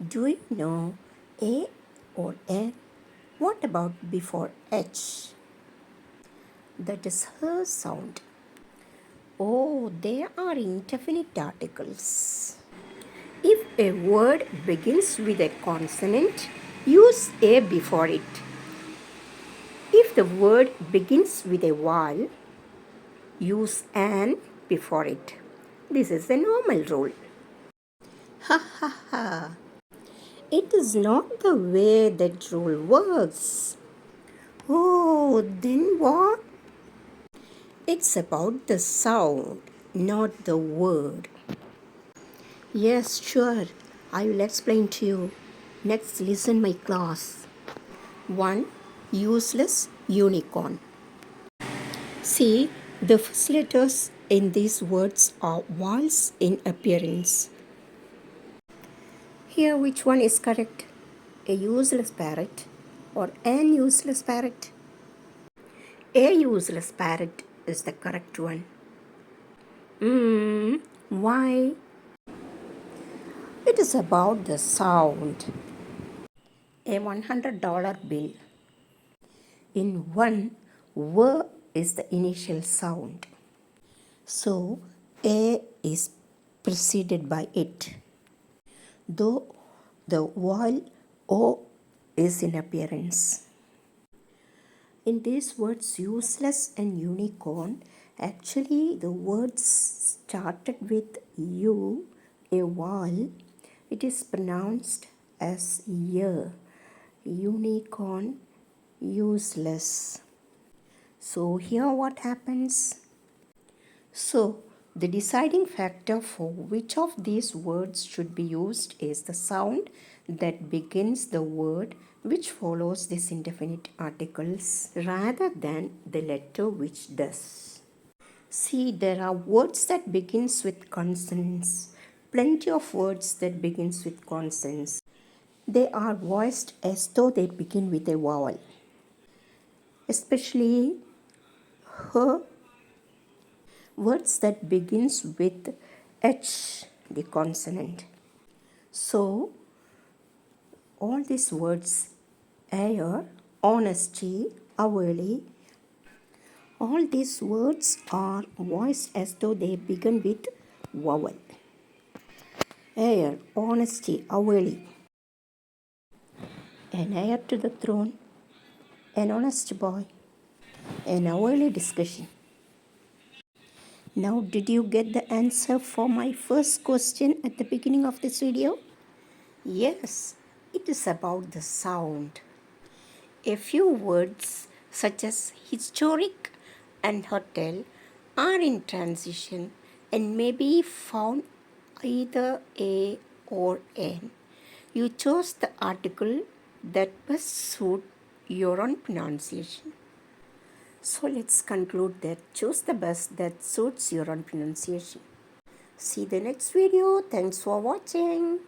Do you know A or N? What about before H? That is her sound. Oh, they are indefinite articles. If a word begins with a consonant, use A before it. If the word begins with a vowel, use an before it. This is a normal rule. Ha ha ha. It is not the way that rule works. Oh, then what? It's about the sound, not the word. Yes, sure. I will explain to you. Next, listen my class. 1. Useless unicorn. See, the first letters in these words are vowels in appearance. Here, which one is correct? A useless parrot or an useless parrot? A useless parrot is the correct one. Why? It is about the sound. A $100 bill. In one, W is the initial sound. So, A is preceded by it. Though the vowel O is in appearance. In these words, useless and unicorn, actually the words started with U, a vowel. It is pronounced as Y. Unicorn, useless. So here what happens? So the deciding factor for which of these words should be used is the sound that begins the word which follows these indefinite articles rather than the letter which does. See, there are words that begins with consonants. Plenty of words that begins with consonants. They are voiced as though they begin with a vowel. Especially her words that begins with H, the consonant. So, all these words, air, honesty, hourly, all these words are voiced as though they begin with vowel. Heir, honesty, hourly. An heir to the throne, an honest boy, an hourly discussion. Now, did you get the answer for my first question at the beginning of this video? Yes, it is about the sound. A few words such as historic and hotel are in transition and may be found either A or N. You chose the article that best suit your own pronunciation. So let's conclude that choose the best that suits your own pronunciation. See the next video. Thanks for watching.